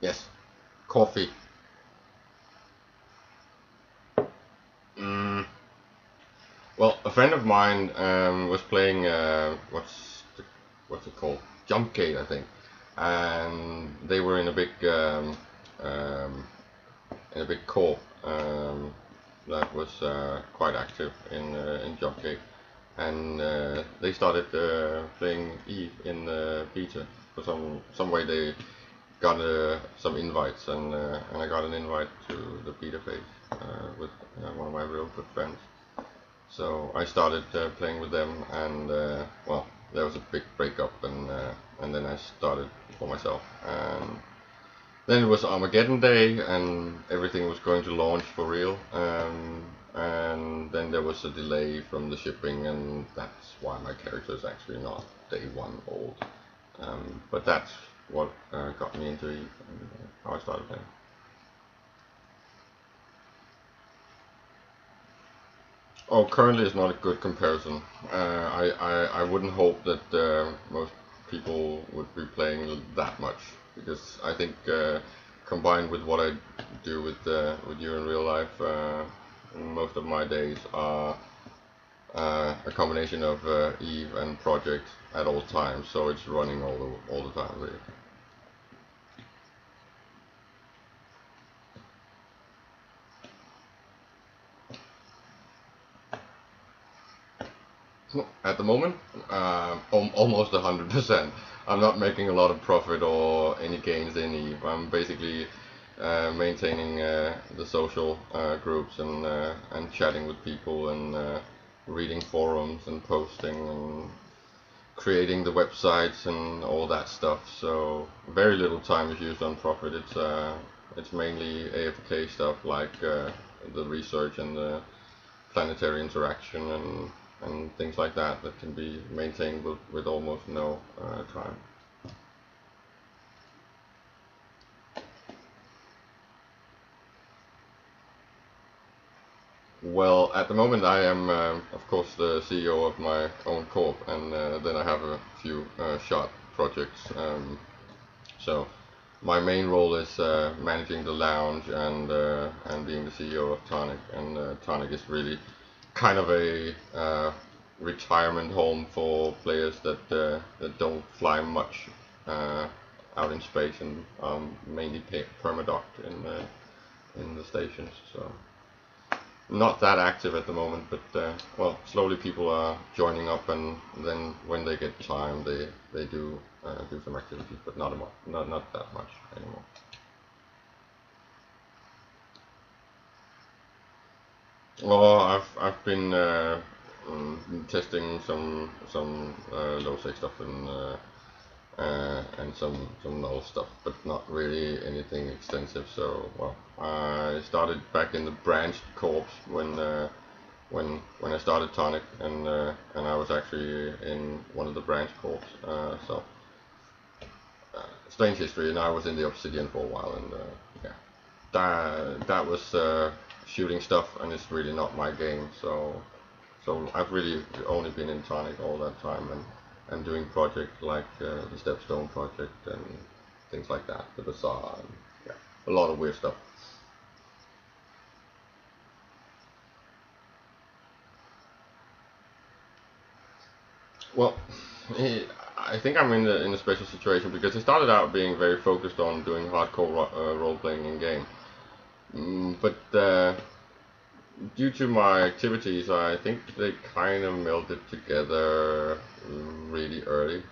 Yes, coffee. Mm, well, a friend of mine was playing what's it called? Jumpgate, I think, and they were um, in a big corp that was quite active in Jumpgate, and they started playing Eve in beta. For some way they got some invites, and I got an invite to the beta phase with one of my real good friends. So I started playing with them, and well, there was a big breakup, and then I started for myself. And then it was Armageddon Day, and everything was going to launch for real. And then there was a delay from the shipping, and that's why my character is actually not day one old. But that's what got me into Eve and how I started playing. Oh, currently is not a good comparison. I wouldn't hope that most people would be playing that much because I think combined with what I do with you in real life, most of my days are a combination of Eve and Project at all times. So it's running all the time really. At the moment, almost 100%. I'm not making a lot of profit or any gains in Eve. I'm basically maintaining the social groups and chatting with people and reading forums and posting and creating the websites and all that stuff. So very little time is used on profit. It's mainly AFK stuff like the research and the planetary interaction and things like that that can be maintained with almost no time. Well, at the moment I am, of course, the CEO of my own corp, and then I have a few short projects. So my main role is managing the lounge and being the CEO of Tonic, and Tonic is really kind of a retirement home for players that don't fly much uh, out in space and mainly permadocked in the stations. So not that active at the moment, but well, slowly people are joining up, and then when they get time, they do some activities, but not that much anymore. Well, I've been testing some low sec stuff and some null stuff, but not really anything extensive. So well, I started back in the branched corps when I started Tonic, and I was actually in one of the branch corps. So strange history, and I was in the Obsidian for a while, and yeah, that was shooting stuff, and it's really not my game. So I've really only been in Tonic all that time, and doing projects like the Stepstone project and things like that, the Bazaar, and yeah, a lot of weird stuff. Well, I think I'm in a special situation because I started out being very focused on doing hardcore role playing in game, but due to my activities, I think they kind of melted together really early.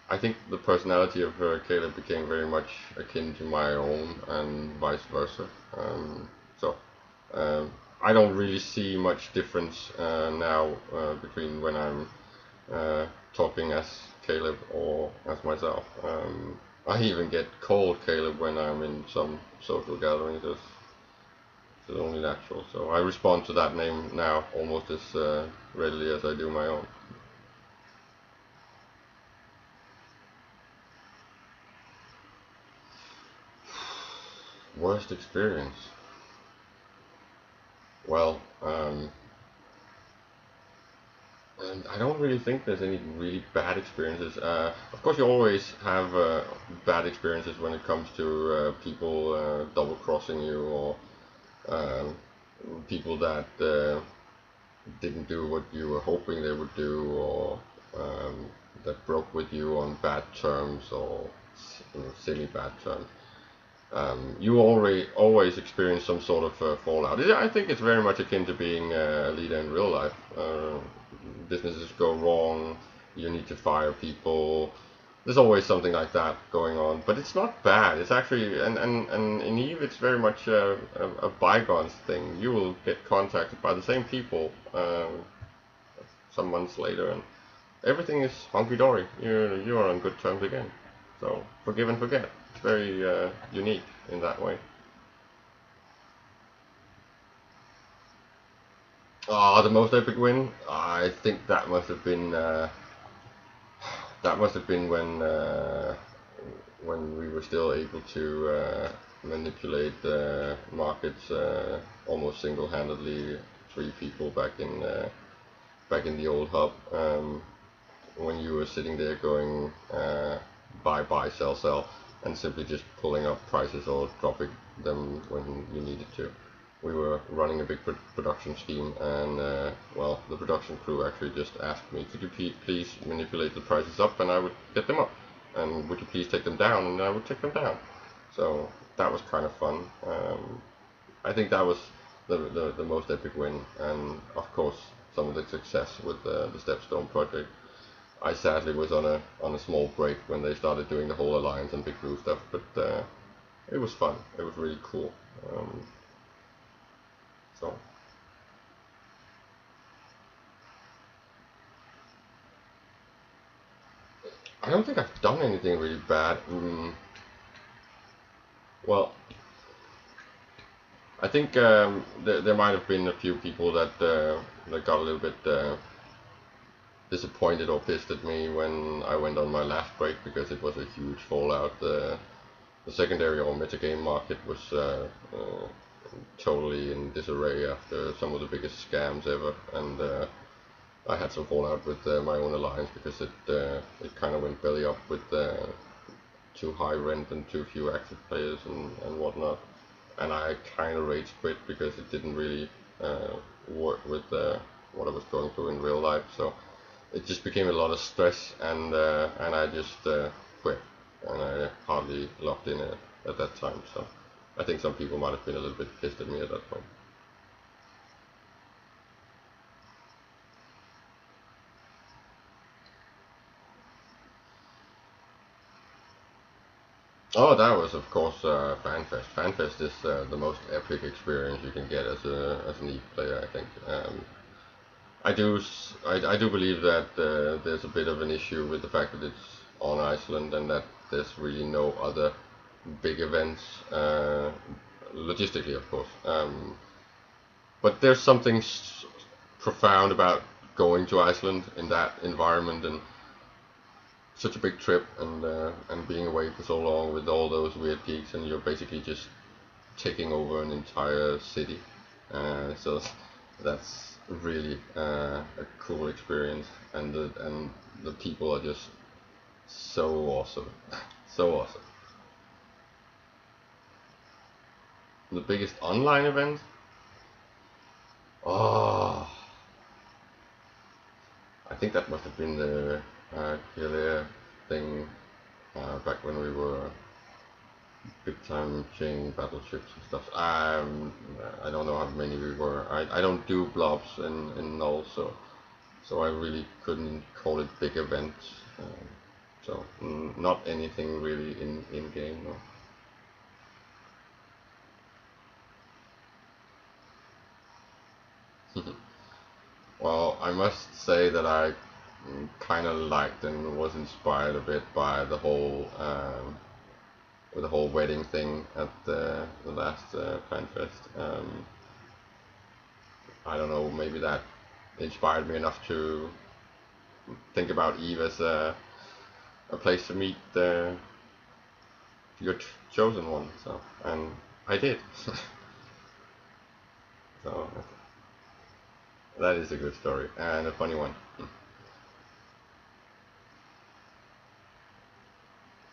I think the personality of Caleb became very much akin to my own, and vice versa. So um, I don't really see much difference now between when I'm talking as Caleb or as myself. I even get called Caleb when I'm in some social gatherings. It's only natural. So I respond to that name now almost as readily as I do my own. Worst experience? Well, I don't really think there's any really bad experiences. Of course, you always have bad experiences when it comes to people double crossing you, or um, people that didn't do what you were hoping they would do, or that broke with you on bad terms, or semi bad terms. You always experience some sort of fallout. I think it's very much akin to being a leader in real life. Businesses go wrong, you need to fire people. There's always something like that going on, but it's not bad. It's actually, and in Eve, it's very much a bygones thing. You will get contacted by the same people some months later, and everything is hunky dory. You are on good terms again. So forgive and forget. It's very unique in that way. Ah, the most epic win. I think that must have been when we were still able to manipulate markets almost single-handedly. Three people back in the old hub. When you were sitting there going buy, sell, sell, and simply just pulling up prices or dropping them when you needed to. We were running a big production scheme, and well, the production crew actually just asked me, could you please manipulate the prices up, and I would get them up, and would you please take them down, and I would take them down. So that was kind of fun. I think that was the most epic win, and of course some of the success with the Stepstone project. I sadly was on a small break when they started doing the whole alliance and big blue stuff, but it was fun. It was really cool. So I don't think I've done anything really bad. Well, I think there might have been a few people that got a little bit disappointed or pissed at me when I went on my last break, because it was a huge fallout. The secondary or metagame market was totally in disarray after some of the biggest scams ever, and I had some fallout with my own alliance because it kind of went belly up with too high rent and too few active players and whatnot, and I kind of rage quit because it didn't really work with what I was going through in real life. So it just became a lot of stress, and I just quit, and I hardly logged in at that time. So I think some people might have been a little bit pissed at me at that point. Oh, that was of course FanFest. FanFest is the most epic experience you can get as an EVE player, I think. I do believe that there's a bit of an issue with the fact that it's on Iceland and that there's really no other big events, logistically, of course. But there's something profound about going to Iceland in that environment, and such a big trip, and being away for so long with all those weird geeks, and you're basically just taking over an entire city. So that's really a cool experience, and the people are just so awesome, so awesome. The biggest online event? Oh, I think that must have been the Killer thing back when we were big time chain battleships and stuff. I don't know how many we were. I don't do blobs in null, so I really couldn't call it big events. So not anything really in game. No. Well, I must say that I kind of liked and was inspired a bit by the whole with the whole wedding thing at the last FanFest. I don't know, maybe that inspired me enough to think about Eve as a place to meet your chosen one. So, and I did. So that is a good story and a funny one.